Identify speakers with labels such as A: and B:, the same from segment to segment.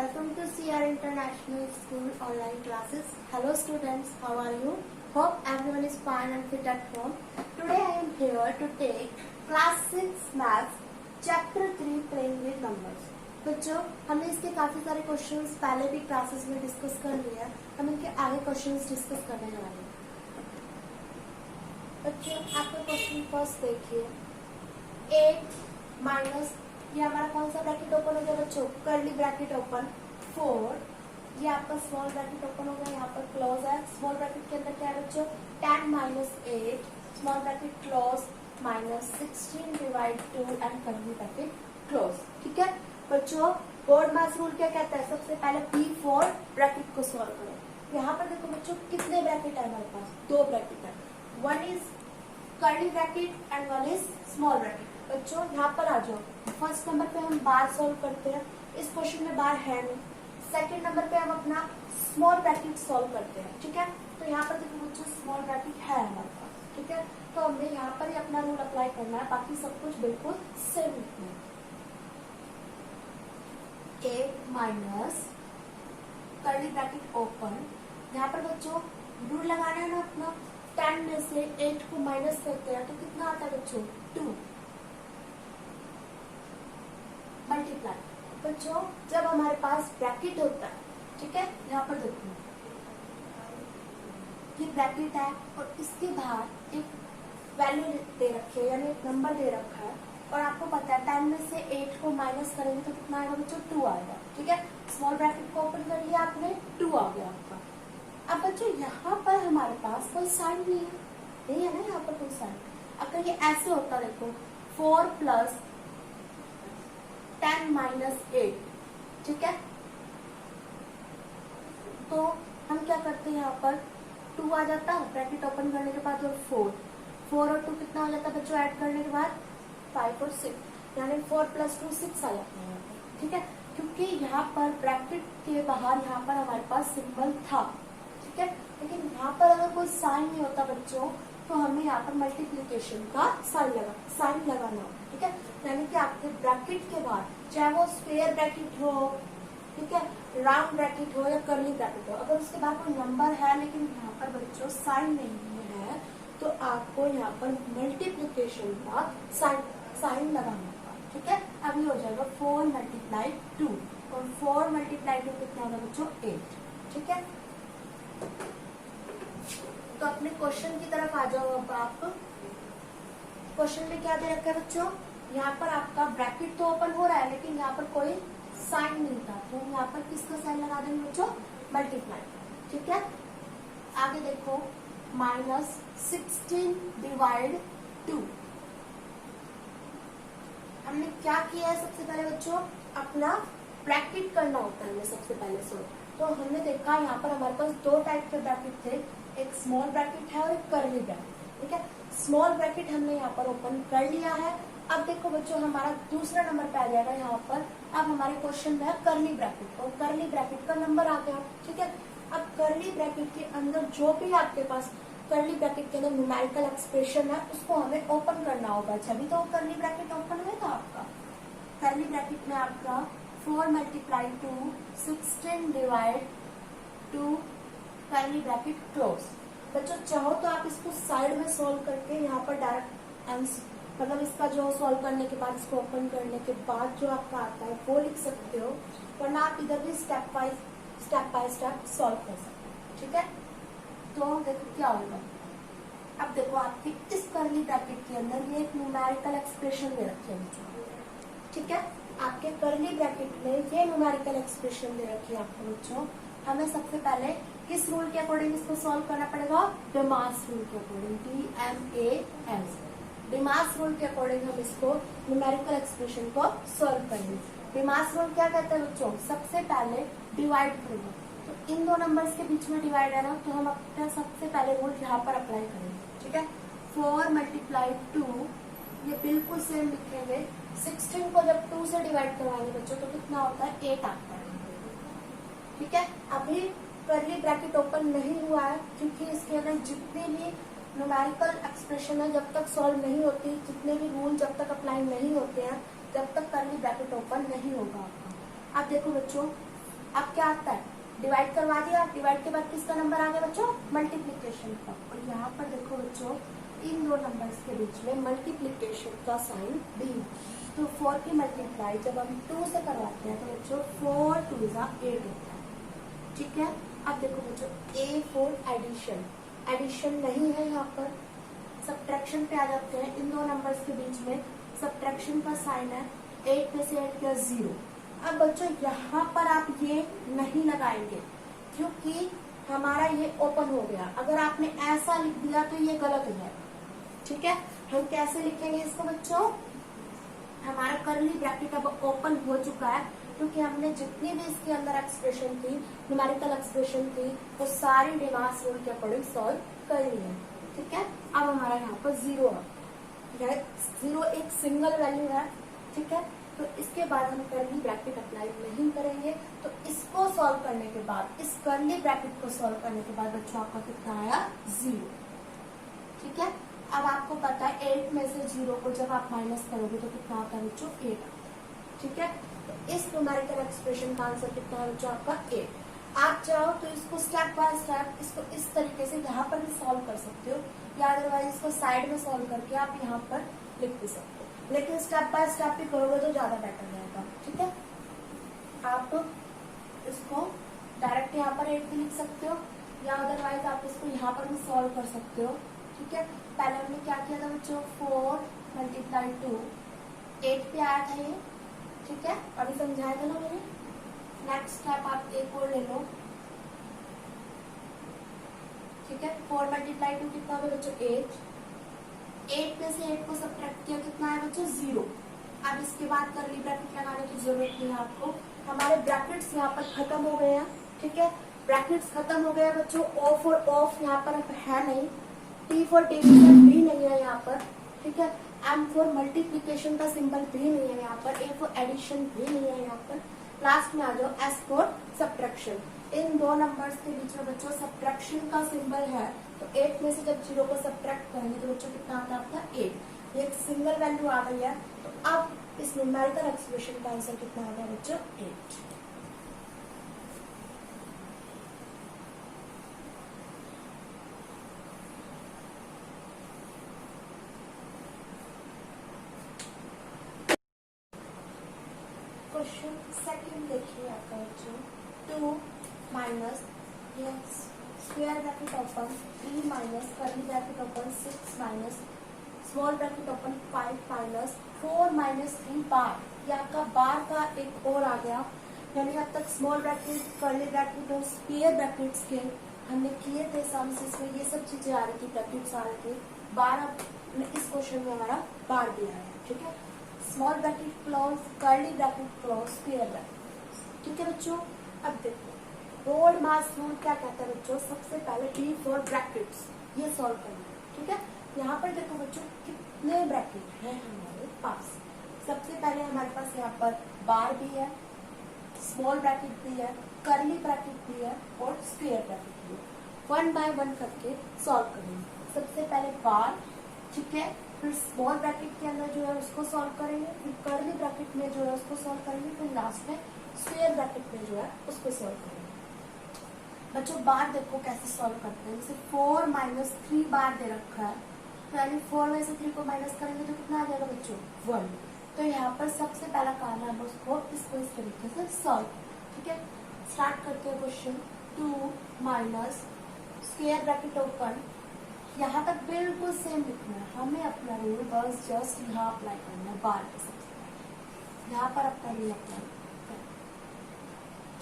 A: Welcome to CR International School online classes. Hello students, how are you? Hope everyone is fine and fit at home. Today I am here to take class 6 maths chapter 3 playing with numbers. बच्चों, हमने इसके काफी सारे questions पहले भी classes में discuss कर लिए हैं. हम इनके आगे क्वेश्चंस डिस्कस करने वाले हैं. बच्चों, आपका क्वेश्चन फर्स्ट देखिए. 8 माइनस, ये हमारा कौन सा ब्रैकेट ओपन हो गया बच्चों? Curly bracket open. 4, ये आपका स्मॉल ब्रैकेट ओपन हो गया, यहाँ पर क्लोज है. स्मॉल ब्रैकेट के अंदर क्या है बच्चों? 10 minus 8, small bracket close, minus 16 divide 2 and curly bracket close. ठीक है बच्चों, बोर्ड मास रूल क्या कहता है? सबसे पहले P4 ब्रैकेट को सॉल्व करो. यहाँ पर देखो बच्चों, कितने ब्रैकेट है हमारे पास? 2 ब्रैकेट है. One is curly bracket and one is small bracket. बच्चों यहाँ पर आ जाओ. फर्स्ट नंबर पे हम बार सॉल्व करते हैं. इस क्वेश्चन में बार है नहीं. सेकंड नंबर पे हम अपना स्मॉल ब्रैकेट सॉल्व करते हैं. ठीक है, तो यहाँ पर देखो बच्चों, स्मॉल ब्रैकेट है हमारे पास. ठीक है, तो हमें यहाँ पर ही अपना रूल अप्लाई करना है, बाकी सब कुछ बिल्कुल सेम लिखना है. 8 माइनस कर्ली ब्रैकेट ओपन. यहाँ पर बच्चों रूल लगाना है ना अपना. 10 में से 8 को माइनस करते हैं तो कितना आता है बच्चों? 2. मल्टीप्लाई. बच्चों जब हमारे पास ब्रैकेट होता है, ठीक है, यहाँ पर देखो ये ब्रैकेट है और इसके बाहर एक वैल्यू दे रखी है, यानी एक नंबर दे रखा है, और आपको पता है 10 में से 8 को माइनस करेंगे तो कितना आएगा बच्चों? 2 आएगा. ठीक है, स्मॉल ब्रैकेट को ओपन कर लिया आपने, 2 आ गया आपका. अब बच्चों यहाँ पर हमारे पास कोई साइन नहीं है, नहीं है ना यहाँ पर कोई साइन. अगर ये ऐसे होता, देखो 4 प्लस 10 माइनस 8, ठीक है, तो हम क्या करते हैं, यहाँ पर 2 आ जाता है ब्रैकेट ओपन करने के बाद, और 4 और 2 कितना हो जाता है बच्चों? ऐड करने के बाद 5 और 6, यानी 4 प्लस 2 6 आ जाता है. ठीक है, क्योंकि यहाँ पर ब्रैकेट के बाहर यहाँ पर हमारे पास सिंबल था. ठीक है, लेकिन यहाँ पर अगर कोई साइन नहीं होता बच्चों, तो हमें यहाँ पर मल्टीप्लिकेशन का साइन लगाना होगा. ठीक है, यानी कि आपके ब्रैकेट के बाहर, चाहे वो स्क्वायर ब्रैकेट हो, ठीक है, राउंड ब्रैकेट हो या कर्ली ब्रैकेट हो, अगर उसके बाद कोई नंबर है लेकिन यहाँ पर बच्चों साइन नहीं है, तो आपको यहाँ पर मल्टीप्लिकेशन का साइन लगाना होगा. ठीक है, अभी हो जाएगा 4 मल्टीप्लाई 2, और 4 मल्टीप्लाई 2 कितना होगा बच्चों? 8. ठीक है, तो अपने क्वेश्चन की तरफ आ जाओ. अब आप क्वेश्चन में क्या दे रखा है बच्चों? यहाँ पर आपका ब्रैकेट तो ओपन हो रहा है, लेकिन यहाँ पर कोई साइन नहीं था, तो हम यहाँ पर किसका साइन लगा देंगे बच्चों? मल्टीप्लाई. ठीक है, आगे देखो, माइनस 16 डिवाइड 2. हमने क्या किया है सबसे पहले बच्चों? अपना ब्रैकेट करना होता है हमें सबसे पहले से. तो हमने देखा यहाँ पर हमारे पास 2 टाइप के ब्रैकेट थे, एक स्मॉल ब्रैकेट है और एक कर्ली ब्रैकेट. ठीक है, स्मॉल ब्रैकेट हमने यहाँ पर ओपन कर लिया है. अब देखो बच्चों, हमारा दूसरा नंबर पे आ जाएगा यहाँ पर. अब हमारे क्वेश्चन में है कर्ली ब्रैकेट, और कर्ली ब्रैकेट का नंबर आ गया. ठीक है, अब कर्ली ब्रैकेट के अंदर जो भी आपके पास कर्ली ब्रैकेट के अंदर न्यूमेरिकल एक्सप्रेशन है, उसको हमें ओपन करना होगा. जब तो कर्ली ब्रैकेट ओपन हुआ आपका. कर्ली ब्रैकेट में आपका 4 multiply 2, 16 divide 2, curly bracket close. बच्चों चाहो तो आप इसको साइड में सॉल्व करके यहाँ पर डायरेक्ट आंसर, मतलब इसका जो सॉल्व करने के बाद, इसको ओपन करने के बाद जो आपका आता है वो लिख सकते हो, वरना आप इधर भी स्टेप बाय स्टेप सॉल्व कर सकते हो. ठीक है, तो देखो क्या होगा. अब देखो आपकी इस कर्ली ब्रैकेट के अंदर ये एक न्यूमेरिकल एक्सप्रेशन दे रखी है बच्चों. ठीक है, आपके कर्ली ब्रैकेट में ये न्यूमेरिकल एक्सप्रेशन दे रखी है आपको बच्चों. हमें सबसे पहले किस रूल के अकॉर्डिंग इसको सॉल्व करना पड़ेगा? डेमास रूल के अकॉर्डिंग. DMAS, डेमास रूल के अकॉर्डिंग हम इसको न्यूमेरिकल एक्सप्रेशन को सॉल्व करेंगे. डेमास रूल क्या कहता है बच्चों? सबसे पहले डिवाइड करेंगे, तो इन 2 नंबर्स के बीच में डिवाइड है ना, तो हम अपना सबसे पहले रूल यहाँ पर अप्लाई करेंगे. ठीक है, 4 मल्टीप्लाई 2, ये बिल्कुल सेम लिखेंगे. 16 को जब 2 से डिवाइड करवाएंगे बच्चों, तो कितना होता है? 8 आता है. ठीक है, अभी कर्ली ब्रैकेट ओपन नहीं हुआ है, क्योंकि इसके अंदर जितने भी न्यूमेरिकल एक्सप्रेशन है जब तक सॉल्व नहीं होती, जितने भी रूल जब तक अप्लाई नहीं होते हैं, जब तक कर्ली ब्रैकेट ओपन नहीं होगा आपका. अब देखो बच्चों, अब क्या आता है, डिवाइड करवा दिया, डिवाइड के बाद किसका नंबर आ गया बच्चों, मल्टीप्लीकेशन का। और यहाँ पर देखो बच्चों इन दो नंबर्स के बीच में मल्टीप्लीकेशन का साइन डी, तो 4 की मल्टीप्लाई जब हम 2 से करवाते हैं तो बच्चों 4 2 8 होता है, ठीक है। अब देखो बच्चों ए फॉर एडिशन, एडिशन नहीं है यहाँ पर, सब्ट्रैक्शन पे आ जाते हैं। इन दो नंबर्स के बीच में सब्ट्रैक्शन का साइन है, 8 में से 8 गया 0। अब बच्चों यहाँ पर आप ये नहीं लगाएंगे क्योंकि हमारा ये ओपन हो गया, अगर आपने ऐसा लिख दिया तो ये गलत हो जाएगा, ठीक है। हम कैसे लिखेंगे इसको बच्चों, हमारा करली ब्रैकेट अब ओपन हो चुका है क्योंकि हमने जितनी भी इसके अंदर एक्सप्रेशन थी, न्यूमेरिकल एक्सप्रेशन थी, वो सारी डिमास रूल के अकॉर्डिंग सॉल्व कर ली है, ठीक है। अब हमारा यहाँ पर 0 है, 0 एक सिंगल वैल्यू है, ठीक है। तो इसके बाद हम करली ब्रैकेट अप्लाई नहीं करेंगे, तो इसको सॉल्व करने के बाद, इस करली ब्रैकेट को सॉल्व करने के बाद बच्चों आपका कितना आया 0, ठीक है। अब आपको पता है 8 में से 0 को जब आप माइनस करोगे तो कितना आता है बच्चों 8 आता है, ठीक है। तो इस न्यूमेरिकल एक्सप्रेशन का आंसर कितना है बच्चों आपका 8। आप चाहो तो इसको स्टेप बाय स्टेप इसको इस तरीके से यहाँ पर भी सॉल्व कर सकते हो, या अदरवाइज इसको साइड में सॉल्व करके आप यहाँ पर लिख भी सकते हो, लेकिन स्टेप बाय स्टेप भी करोगे तो ज्यादा बेटर रहेगा, ठीक है। आप इसको डायरेक्ट यहाँ पर 8 भी लिख सकते हो, या अदरवाइज आप इसको यहाँ पर भी सॉल्व कर सकते हो, ठीक है। पहले हमने क्या किया था बच्चों, 4 मल्टीप्लाई 2, 8 पे आया था ये, ठीक है, अभी समझाया था ना मैंने। नेक्स्ट स्टेप आप एक और ले लो, ठीक है। 4 मल्टीप्लाई 2 कितना होगा बच्चों 8, 8 में से 8 को सब्ट्रैक्ट किया कितना है बच्चों 0। अब इसके बाद करली ब्रैकेट लगाने की जरूरत नहीं है आपको, हमारे ब्रैकेट्स यहाँ पर खत्म हो गए हैं, ठीक है। ब्रैकेट्स खत्म हो गए बच्चों, ऑफ और ऑफ यहाँ पर है नहीं, टी फॉर डिवीजन भी नहीं है यहाँ पर, ठीक है। एम फॉर मल्टीप्लीकेशन का सिंबल भी नहीं है यहाँ पर, ए फॉर एडिशन भी नहीं है यहाँ पर। लास्ट में आ जाओ एस फॉर सब्ट्रैक्शन। इन दो नंबर्स के बीच में बच्चों सब्ट्रैक्शन का सिंबल है, तो 8 में से जब 0 को सब्ट्रैक्ट करेंगे तो बच्चों कितना आता है आपका 8। एक सिंगल वैल्यू आ गई है, तो अब इस न्यूमेरिकल एक्सप्रेशन का आंसर कितना आ गया बच्चों 8। क्वेश्चन सेकंड देखिए आपका बच्चों, 2 minus square bracket open 3 minus करली bracket open 6 minus small bracket open 5 minus 4 minus 3 बार। ये आपका बार का एक और आ गया, यानी अब तक स्मॉल ब्रैकेट, करली ब्रैकेट और स्क्वायर ब्रैकेट्स के हमने किए थे सम्स, इसमें ये सब चीजें आ रही थी, ब्रैकेट्स आ रहे थे। बार अब इस क्वेश्चन में हमारा बार भी आया है, ठीक है। स्मॉल ब्रैकेट क्लोज, करली ब्रैकेट क्लोज, स्क्वायर ब्रैकेट, ठीक है बच्चों। अब देखो रोड मास रूल क्या कहता है बच्चों, सबसे पहले डी फॉर ब्रैकेट्स ये सॉल्व करना है, ठीक है। यहाँ पर देखो बच्चों कितने ब्रैकेट हैं हमारे पास। सबसे पहले हमारे पास यहाँ पर बार भी है, स्मॉल ब्रैकेट भी है, करली ब्रैकेट भी है और स्क्वायर ब्रैकेट भी है। 1 बाय 1 करके सॉल्व करेंगे। सबसे पहले बार, ठीक है, फिर स्मॉल ब्रैकेट के अंदर जो है उसको सॉल्व करेंगे, फिर करली ब्रैकेट में जो है उसको सॉल्व करेंगे, फिर लास्ट में स्क्वायर ब्रैकेट में जो है उसको सॉल्व करेंगे। बच्चों बार देखो कैसे सॉल्व करते हैं, जैसे 4 माइनस 3 बार दे रखा है, तो यानी 4 में से 3 को माइनस करेंगे तो कितना आ जाएगा बच्चों 1। तो यहाँ पर सबसे पहला काम है हम उसको इसको इस तरीके से सॉल्व, ठीक है। स्टार्ट करते हैं question. 2 minus square bracket open, यहाँ तक बिल्कुल सेम लिखना है हमें, अपना रूल बस जस्ट यहाँ अप्लाई करना है बार के सबसे पहले, यहाँ पर अपना रूल अप्लाई करना,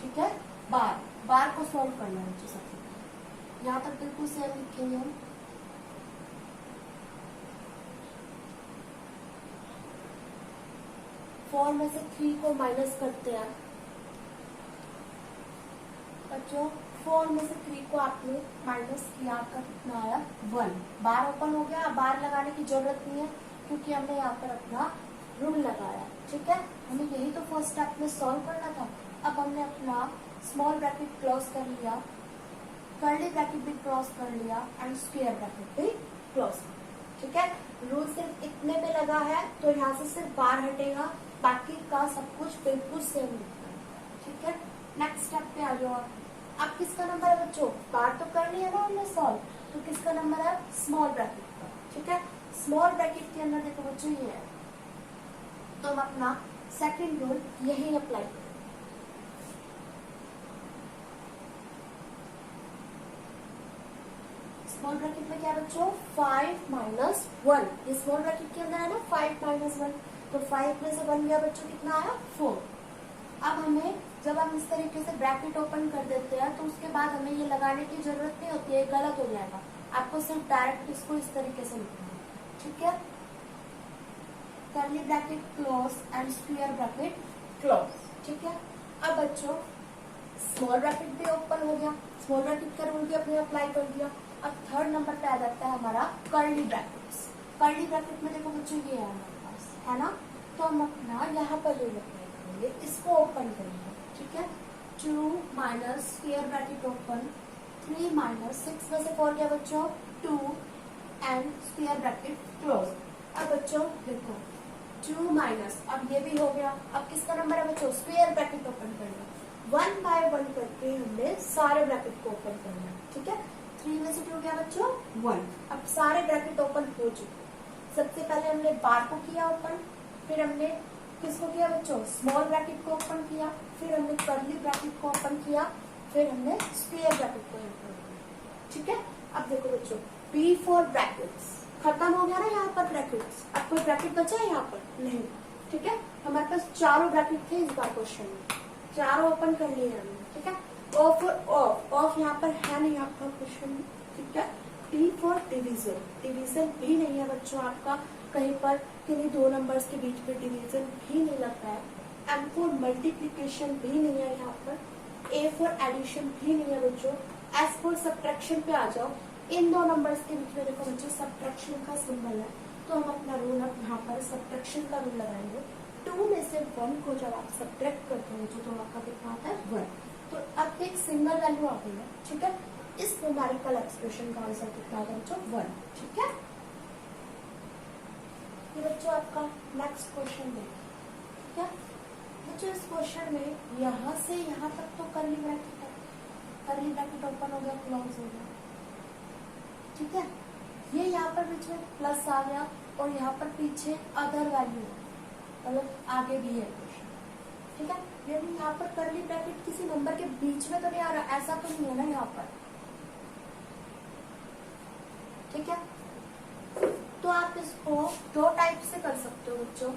A: ठीक है। बार को सॉल्व करना है सबसे पहले, यहाँ तक बिल्कुल सेम लिखेंगे हम। फोर में से 3 को माइनस करते हैं बच्चों, 4 में से 3 को आपने माइनस किया, आपका कितना आया 1। बार ओपन हो गया, बार लगाने की जरूरत नहीं है क्योंकि हमने यहाँ पर अपना रूल लगाया, ठीक है। हमें यही तो फर्स्ट स्टेप में सॉल्व करना था। अब हमने अपना स्मॉल ब्रैकेट क्लोज कर लिया, कर्ली ब्रैकेट भी क्लोज कर लिया एंड स्क्वायर ब्रैकेट भी क्लोज, ठीक है। रूल सिर्फ इतने में लगा है तो यहाँ से सिर्फ बार हटेगा, बाकी का सब कुछ बिल्कुल सेम लिखना है, ठीक है। नेक्स्ट स्टेप पे आ जाओ। अब किसका नंबर है बच्चों, पार्ट तो कर लिया ना हमने सॉल्व, तो किसका नंबर है, स्मॉल ब्रैकेट का। ठीक है, स्मॉल ब्रैकेट के अंदर देखो बच्चों ये है, तो हम अपना सेकंड रूल यही अप्लाई करें। स्मॉल ब्रैकेट में क्या है बच्चों, 5 माइनस 1, ये स्मॉल ब्रैकेट के अंदर है ना 5 माइनस 1, तो 5 में से 1 गया बच्चों, कितना आया 4। अब हमें जब हम इस तरीके से ब्रैकेट ओपन कर देते हैं तो उसके बाद हमें ये लगाने की जरूरत नहीं होती है, गलत हो जाएगा, आपको सिर्फ डायरेक्ट इसको इस तरीके से लिखना है। ठीक है, curly bracket close and square bracket close. ठीक है, अब बच्चों स्मॉल ब्रैकेट भी ओपन हो गया, स्मॉल ब्रैकेट का रूल भी अपने अप्लाई कर दिया। अब थर्ड नंबर पे आ जाता है हमारा कर्ली ब्रैकेट्स। कर्ली ब्रैकेट में देखो बच्चों ये है हमारे पास, है ना, तो हम अपना यहाँ पर रूल अप्लाई करेंगे, इसको ओपन करेंगे। ठीक है, 2 minus square bracket open, 3 minus 6 में से 4 गया बच्चों 2 एंड स्क्वायर ब्रैकेट क्लोज। अब बच्चों देखो 2 माइनस, अब ये भी हो गया, अब किसका नंबर है बच्चों, स्क्वायर ब्रैकेट ओपन करना, 1 बाय 1 करके हमने सारे ब्रैकेट को ओपन करना। ठीक है, 3 में से 2 गया बच्चों 1, अब सारे ब्रैकेट ओपन हो चुके। सबसे पहले हमने बार को किया ओपन, फिर हमने किसको किया बच्चों, स्मॉल ब्रैकेट को ओपन किया, फिर हमने कर्ली ब्रैकेट को ओपन किया, फिर हमने स्क्वायर ब्रैकेट को ओपन किया। ठीक है, अब देखो बच्चों B4 ब्रैकेट्स खत्म हो गया ना, यहाँ पर ब्रैकेट्स, अब कोई ब्रैकेट बचा है यहाँ पर नहीं। ठीक है, हमारे पास चारों ब्रैकेट थे इस बार क्वेश्चन में, चारों ओपन कर लिए हमने। ठीक है, ऑफ और ऑफ, ऑफ यहाँ पर है नहीं आपका क्वेश्चन में। ठीक है, डी फॉर डिवीजन, डिवीजन भी नहीं है बच्चों आपका कहीं पर, किन्हीं दो नंबर्स के बीच में डिवीजन भी नहीं लगता है। एम फॉर मल्टीप्लीकेशन भी नहीं है यहाँ पर, ए फॉर एडिशन भी नहीं है बच्चों। एस फॉर सब्ट्रैक्शन पे आ जाओ, इन दो नंबर्स के बीच में देखो बच्चों सब्ट्रैक्शन का सिंबल है, तो हम अपना रूल अब यहाँ पर सब्ट्रैक्शन का रूल लगाएंगे। 2 में से 1 को जब आप सब्ट्रैक्ट करते हो तो आपका कितना आता है 1, तो अब एक सिंगल वैल्यू आ गई है। ठीक है, इस न्यूमेरिकल एक्सप्रेशन का आंसर कितना आता है बच्चों 1। ठीक है, ये बच्चों आपका नेक्स्ट क्वेश्चन देखिए। ठीक है बच्चों, इस क्वेश्चन में यहाँ से यहाँ तक तो कर्ली ब्रैकेट है, कर्ली ब्रैकेट ओपन हो गया, क्लोज हो गया। ठीक है, ये यहाँ पर बीच में प्लस आ गया और यहाँ पर पीछे अदर वैल्यू है, मतलब आगे भी है क्वेश्चन। ठीक है, यानी यहाँ पर कर्ली ब्रैकेट किसी नंबर के बीच में तो नहीं आ रहा, ऐसा तो नहीं है ना यहाँ पर। ठीक है, तो आप इसको दो टाइप से कर सकते हो बच्चों,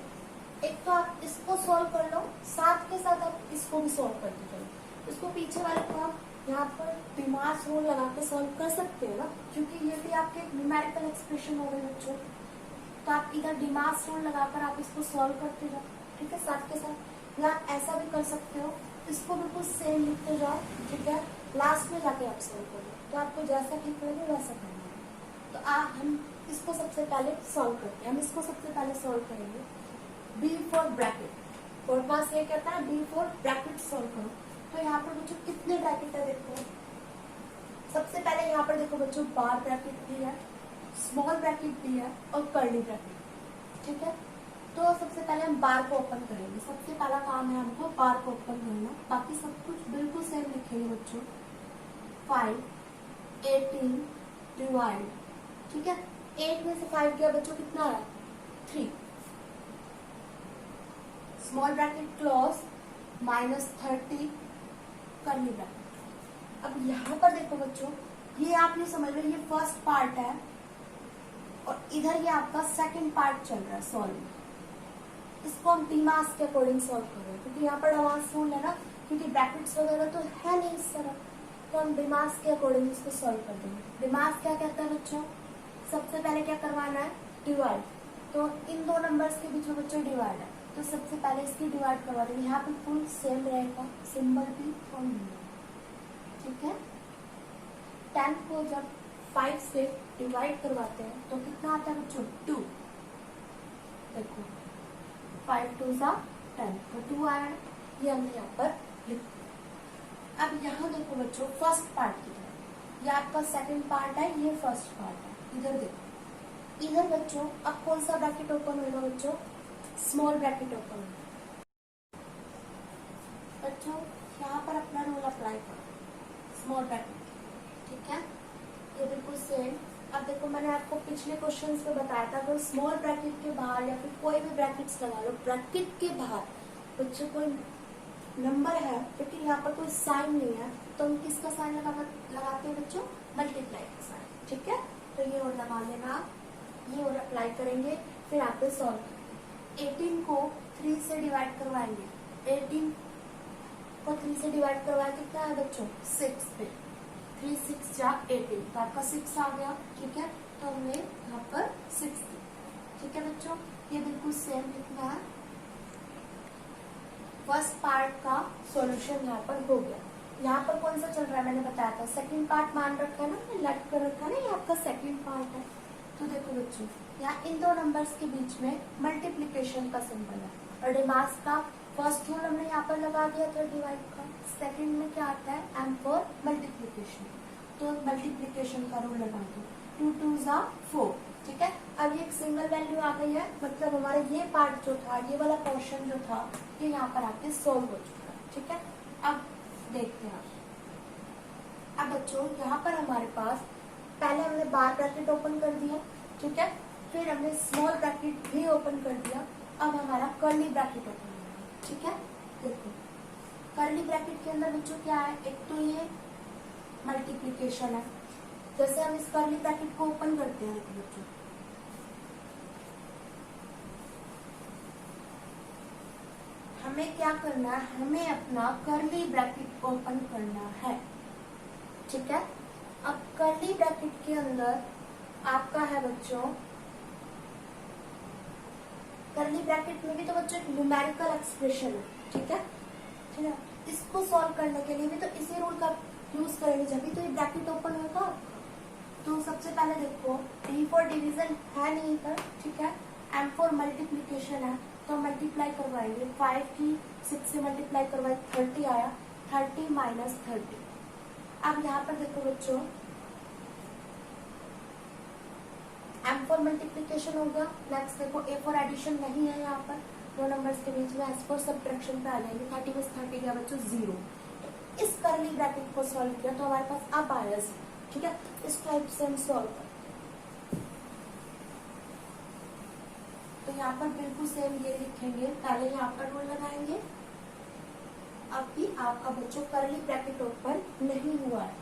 A: एक तो आप इसको सॉल्व कर लो, साथ के साथ आप इसको भी सॉल्व कर दीजिए। इसको पीछे वाले को आप यहाँ पर दिमाग रूल लगा के सॉल्व कर सकते हो ना, क्योंकि ये भी आपके न्यूमेरिकल एक्सप्रेशन हो गए बच्चों, तो आप इधर दिमाग रूल लगाकर आप इसको सॉल्व करते जाओ। ठीक है, साथ के साथ या आप ऐसा भी कर सकते हो, इसको बिल्कुल सेम लिखते जाओ। ठीक है, लास्ट में जाके आप सॉल्व करो, तो आपको जैसा ठीक लगे वैसा करना है। तो हम इसको सबसे पहले सॉल्व करते हैं, हम इसको सबसे पहले सॉल्व करेंगे। B फॉर ब्रैकेट, और पास ये कहता है B फॉर ब्रैकेट सॉल्व करो, तो यहाँ पर बच्चों कितने ब्रैकेट है देखो। सबसे पहले यहाँ पर देखो बच्चों बार ब्रैकेट भी है, स्मॉल ब्रैकेट भी है और कर्ली ब्रैकेट। ठीक है, तो सबसे पहले हम बार को ओपन करेंगे, सबसे पहला काम है हमको बार को ओपन करना, बाकी सब कुछ बिल्कुल सेम लिखेंगे बच्चों। 5 18 डिवाइड। ठीक है, 8 में से 5 गया बच्चों, कितना है 3, small bracket close minus 30 curly bracket. अब यहाँ पर देखो बच्चों, ये आप ये समझ लो ये फर्स्ट पार्ट है और इधर ये आपका सेकंड पार्ट चल रहा है सॉल्व। इसको हम डिमास के अकॉर्डिंग सॉल्व कर रहे हैं, क्योंकि यहाँ पर डिमास रूल है ना, क्योंकि ब्रैकेट्स वगैरह तो है नहीं इस तरह, तो हम डिमास के अकॉर्डिंग इसको सॉल्व कर देंगे। डिमास क्या कहता है बच्चों, सबसे पहले क्या करवाना है डिवाइड, तो इन दो नंबर्स के बीच में बच्चों डिवाइड है, तो सबसे पहले इसकी डिवाइड करवा देंगे। यहाँ पे फुल सेम रहेगा, सिंबल भी और नंबर। ठीक है, 10 को जब 5 से डिवाइड करवाते हैं तो कितना आता है बच्चों 2। देखो 5 2 सा 10, तो 2 आया, ये हमने यहाँ पर लिख दिया। अब यहाँ देखो बच्चों फर्स्ट पार्ट की तरह, ये आपका सेकंड पार्ट है, ये फर्स्ट पार्ट है। इधर देखो, इधर बच्चों अब कौन सा ब्रैकेट ओपन होगा बच्चों, स्मॉल ब्रैकेट ओपन होगा। बच्चों यहाँ पर अपना रूल अप्लाई करो, स्मॉल ब्रैकेट, ठीक है, ये बिल्कुल सेम। अब देखो मैंने आपको पिछले क्वेश्चंस में बताया था, अगर स्मॉल ब्रैकेट के बाहर या फिर कोई भी ब्रैकेट्स लगा लो, ब्रैकेट के बाहर बच्चों कोई नंबर है लेकिन यहाँ पर कोई साइन नहीं है, तो हम किसका साइन लगाते हैं बच्चों? मल्टीप्लाई का साइन, ठीक है। तो ये और लगा लेना आप, ये और अप्लाई करेंगे, फिर आप सॉल्व। 18 को 3 से डिवाइड करवाएंगे, 18 को 3 से डिवाइड करवाए कितना है बच्चों? 6 पे 3 6 जा 18, तो आपका 6 आ गया, ठीक है। तो हमने यहाँ पर 6, ठीक है बच्चों। ये बिल्कुल सेम लिखना है। फर्स्ट पार्ट का सॉल्यूशन यहाँ पर हो गया। यहाँ पर कौन सा चल रहा है मैंने बताया था, सेकंड पार्ट मान रखा है ना, लट कर रखा है ना, ये आपका सेकंड पार्ट है। तो देखो बच्चों यहाँ इन दो नंबर्स के बीच में मल्टीप्लीकेशन का सिंबल है, और डिमास का फर्स्ट रूल हमने यहाँ पर लगा दिया था डिवाइड का, सेकंड में क्या आता है? एम फॉर मल्टीप्लीकेशन, तो मल्टीप्लीकेशन का रूल लगा दो, 2 2 जा 4, ठीक है। अब ये एक सिंगल वैल्यू आ गई है, मतलब हमारा ये पार्ट जो था, ये वाला पोर्शन जो था, ये यहाँ पर आके सोल्व हो चुका है, ठीक है। अब देखते हैं, अब बच्चों यहाँ पर हमारे पास पहले हमने बार ब्रैकेट ओपन कर दिया, ठीक है, फिर हमने स्मॉल ब्रैकेट भी ओपन कर दिया, अब हमारा कर्ली ब्रैकेट ओपन हो गया, ठीक है। देखो कर्ली ब्रैकेट के अंदर बच्चों क्या है, एक तो ये मल्टीप्लीकेशन है, जैसे हम इस कर्ली ब्रैकेट को ओपन करते हैं बच्चों, हमें क्या करना है, हमें अपना कर्ली ब्रैकेट ओपन करना है, ठीक है। अब कर्ली ब्रैकेट के अंदर आपका है बच्चों, कर्ली ब्रैकेट में भी तो बच्चों एक न्यूमेरिकल एक्सप्रेशन है, ठीक है, ठीक है। इसको सॉल्व करने के लिए भी तो इसी रूल का यूज करेंगे, जब भी तो ये ब्रैकेट ओपन होगा। तो सबसे पहले देखो डी फॉर डिवीजन है नहीं इधर, ठीक है, एम फॉर मल्टीप्लीकेशन है, तो मल्टीप्लाई करवाएंगे, 5 की 6 से मल्टीप्लाई करवाए 30 आया, 30 माइनस 30। अब यहाँ पर देखो बच्चों एम फॉर मल्टीप्लीकेशन होगा, नेक्स्ट देखो ए फॉर एडिशन नहीं है यहाँ पर, दो नंबर्स के बीच में, एस फॉर सब्ट्रैक्शन पे आ जाएंगे, 30 में 30 गया बच्चों 0। तो इस कर्ली ब्रैकेट को सॉल्व किया तो हमारे पास अब आया 0, ठीक है। इस टाइप से हम सॉल्व करें, तो यहाँ पर बिल्कुल सेम ये लिखेंगे, पहले यहाँ पर रूल लगाएंगे। अब भी आपका बच्चों कर्ली ब्रैकेट ओपन नहीं हुआ है,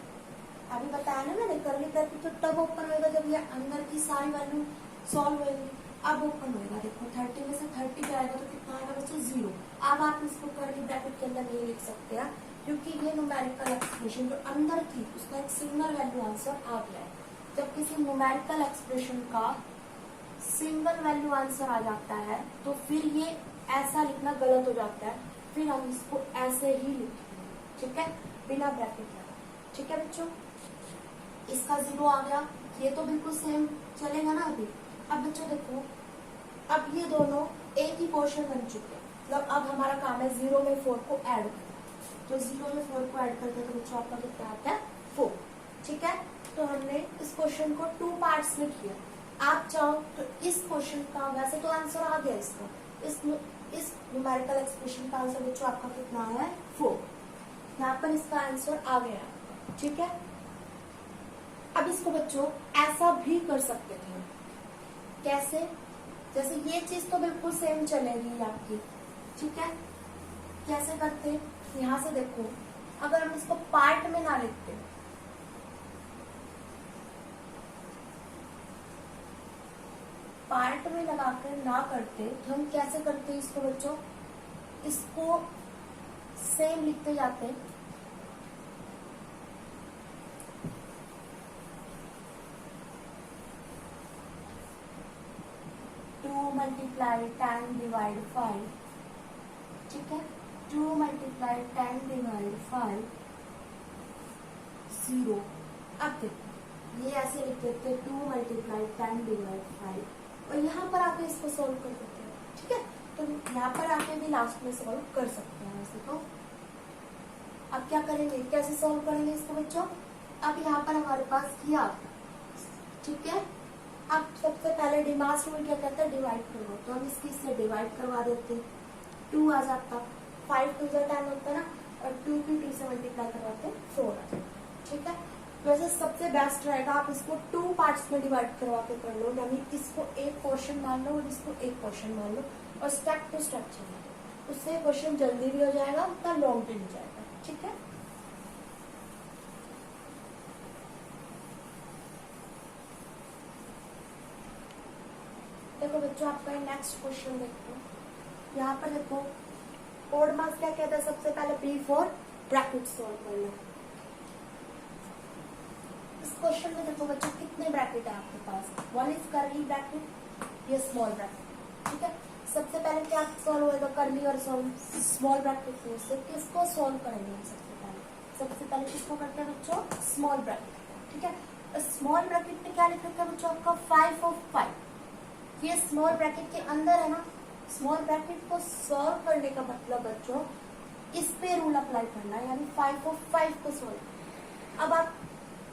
A: अभी बताया ना मैंने, कर्ली ब्रैकेट तो तब ओपन होगा जब ये अंदर की सारी वैल्यू सॉल्व होगी, अब ओपन होगा। देखो 30 में से 30 जाएगा तो कितना आएगा बच्चों? 0। अब आप इसको कर्ली ब्रैकेट के अंदर नहीं लिख सकते हैं, क्योंकि ये न्यूमेरिकल एक्सप्रेशन जो अंदर थी उसका एक सिंगल वैल्यू आंसर आ गया है। जब किसी न्यूमेरिकल एक्सप्रेशन का सिंगल वैल्यू आंसर आ जाता है तो फिर ये ऐसा लिखना गलत हो जाता है, फिर हम इसको ऐसे ही लिखेंगे, ठीक है, बिना ब्रैकेट लगा, ठीक है बच्चों। इसका 0 आ गया, ये तो बिल्कुल सेम चलेगा ना अभी। अब बच्चों देखो अब ये दोनों एक ही पोर्शन बन चुके हैं, मतलब अब हमारा काम है 0 में 4 को ऐड करना, तो 0 में 4 को ऐड करते तो बच्चों आपका कितना आता है? 4, ठीक है। तो हमने इस क्वेश्चन को 2 पार्ट्स में किया, आप चाहो तो इस क्वेश्चन का, वैसे तो आंसर आ गया इसका, इस न्यूमेरिकल एक्सप्रेशन का आंसर बच्चों आपका कितना आया है? 4। यहाँ पर इसका आंसर आ गया, ठीक है। अब इसको बच्चों ऐसा भी कर सकते थे, कैसे? जैसे ये चीज तो बिल्कुल सेम चलेगी आपकी, ठीक है। कैसे करते? यहाँ से देखो, अगर हम इसको पार्ट में ना लिखते, पार्ट में लगाकर ना करते, तो हम कैसे करते इसको बच्चों? इसको सेम लिखते जाते, मल्टीप्लाई 10 डिवाइड 5, ठीक है, 2 मल्टीप्लाई 10 डिवाइड 5 0। अब देखो ये ऐसे लिख देते 2 मल्टीप्लाई 10 डिवाइड 5, और यहाँ पर आके इसको सॉल्व कर देते हैं, ठीक है। तो यहाँ पर आके भी लास्ट में सॉल्व कर सकते हैं वैसे तो। अब क्या करेंगे, कैसे सॉल्व करेंगे इसको बच्चों? अब यहाँ पर हमारे पास किया, ठीक है। अब सबसे पहले डिमास रूल क्या कहता है? डिवाइड करो, तो हम इसकी इससे डिवाइड करवा देते, 2 आ जाता, 5 2 10 होता है ना, और 2 की 2 से मल्टीप्लाई करवाते 4 आ जाएगा। ठीक है, वैसे सबसे बेस्ट रहेगा आप इसको 2 पार्ट्स में डिवाइड करवा के कर लो, यानी इसको एक पोर्शन मान लो और इसको एक पोर्शन मान लो और स्टेप टू स्टेप चला दो, उससे क्वेश्चन जल्दी भी हो जाएगा, उतना लॉन्ग भी नहीं जाएगा। ठीक है, देखो बच्चों आपका नेक्स्ट क्वेश्चन देखो, यहाँ पर देखो कोड मार्क्स क्या कहता है, सबसे पहले बिफोर ब्रैकेट सॉल्व करना। इस क्वेश्चन में देखो बच्चों कितने ब्रैकेट है आपके पास, वन इज करली ब्रैकेट, ये स्मॉल ब्रैकेट। ठीक है, सबसे पहले क्या सॉल्व होगा, करली और स्मॉल ब्रैकेट में से किसको सॉल्व करेंगे हम सबसे पहले किसको करते हैं बच्चों, स्मॉल ब्रैकेट। ठीक है, स्मॉल ब्रैकेट में क्या लिख रखा है बच्चों आपका 5 of 5, ये स्मॉल ब्रैकेट के अंदर है ना। स्मॉल ब्रैकेट को सॉल्व करने का मतलब बच्चों इस पे रूल अप्लाई करना है, यानी 5 of 5 को सॉल्व। अब आप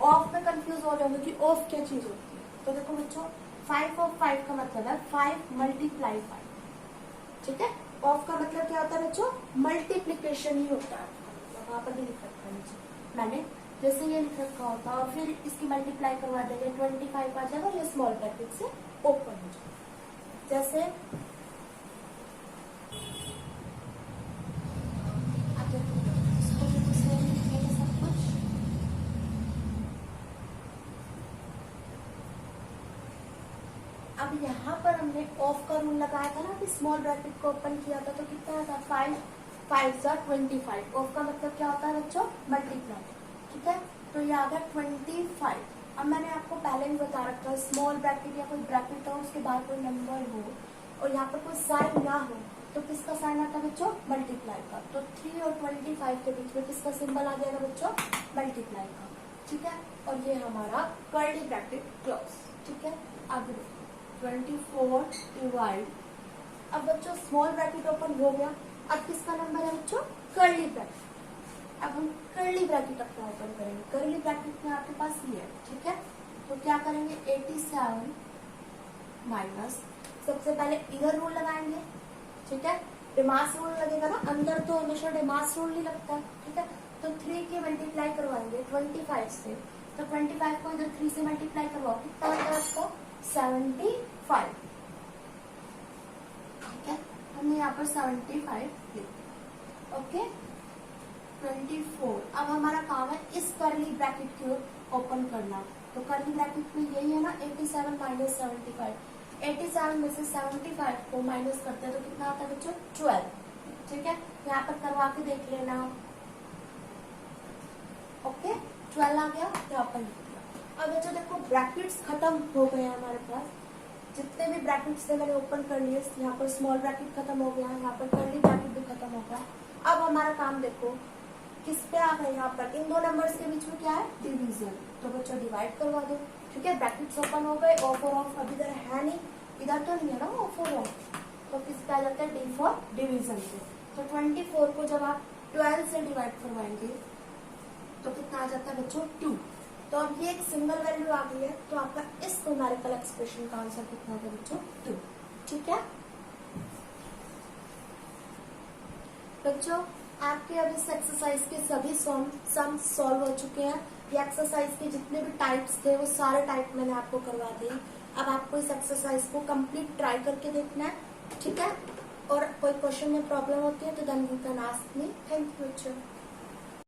A: ऑफ में कंफ्यूज हो जाओगे कि ऑफ क्या चीज होती है, तो देखो बच्चों 5 of 5 का मतलब है 5 multiply 5। ठीक है, ऑफ का मतलब क्या होता है बच्चों, मल्टीप्लीकेशन ही होता है। वहां पर भी लिख रखा है नीचे मैंने, जैसे ये लिख रखा होता है और फिर इसकी मल्टीप्लाई करवा देंगे 25 आ जाएगा, ये स्मॉल ब्रैकेट से ओपन हो जाएगा। जैसे सब कुछ अब यहाँ पर हमने ऑफ का रूल लगाया था ना, कि स्मॉल ब्रैकेट को ओपन किया था तो कितना था 5 5 25। ऑफ का मतलब क्या होता है बच्चों, मल्टीप्लाई। ठीक है, तो ये आ गया 25। अब मैंने आपको पहले भी बता रखा है, स्मॉल ब्रैकेट या कोई ब्रैकेट हो उसके बाद कोई नंबर हो और यहाँ पर कोई साइन ना हो तो किसका साइन आता है बच्चों, मल्टीप्लाई का। तो 3 और 25 के बीच में किसका सिंबल आ जाएगा बच्चों, मल्टीप्लाई का। ठीक है, और ये हमारा कर्ली ब्रैकेट क्लोज। ठीक है, आगे 24 डिवाइड, अब बच्चों स्मॉल ब्रैकेट ओपन हो गया, अब किसका नंबर है बच्चों, कर्ली ब्रैकेट। अब हम कर्ली ब्रैकेट अपना ओपन करेंगे, कर्ली ब्रैकेट में आपके पास ये है। ठीक है, तो क्या करेंगे 87 माइनस, सबसे पहले इधर रूल लगाएंगे। ठीक है, डिमास रूल लगेगा ना, अंदर तो हमेशा डिमास रूल नहीं लगता। ठीक है, तो 3 के मल्टीप्लाई करवाएंगे 25 से, तो 25 को इधर 3 से मल्टीप्लाई करवाओ, कितना होता है आपको 75। ठीक है, हमने यहाँ पर 75 लिखा। ओके, 24। अब हमारा काम है इस कर्ली ब्रैकेट को ओपन करना, तो कर्ली ब्रैकेट में यही है ना 87 माइनस 75। 87 में से 75 को माइनस करते हैं तो कितना आता है बच्चों, 12। ठीक है, यहाँ पर करवा के देख लेना। ओके, 12 आ गया, यहाँ पर लिख दिया। अब बच्चों देखो ब्रैकेट्स खत्म हो गए हमारे पास, जितने भी ब्रैकेट्स थे मैंने ओपन कर लिए। यहाँ पर स्मॉल ब्रैकेट खत्म हो गया, यहाँ पर कर्ली ब्रैकेट भी खत्म हो गया। अब हमारा काम देखो किस पे आ गए, यहाँ पर इन दो नंबर्स के बीच में क्या है, डिवीजन। तो बच्चों डिवाइड करवा दो। ठीक है, ब्रैकेट्स ओपन हो गए, ऑफ और ऑफ अब इधर है नहीं, इधर तो नहीं है ना ऑफ और ऑफ, तो किस पे आ जाता है, डी फॉर डिवीजन पे। तो 24 को जब आप 12 से डिवाइड करवाएंगे तो कितना आ जाता है बच्चों, 2। तो अब ये एक सिंगल वैल्यू आ गई है, तो आपका इस न्यूमेरिकल एक्सप्रेशन का आंसर कितना होगा बच्चों, 2। ठीक है बच्चों, आपके अब इस एक्सरसाइज के सभी सम सॉल्व हो चुके हैं। ये एक्सरसाइज के जितने भी टाइप्स थे वो सारे टाइप मैंने आपको करवा दिए। अब आपको इस एक्सरसाइज को कंप्लीट ट्राई करके देखना है। ठीक है, और कोई क्वेश्चन में प्रॉब्लम होती है तो then you can ask me. Thank you बच्चों।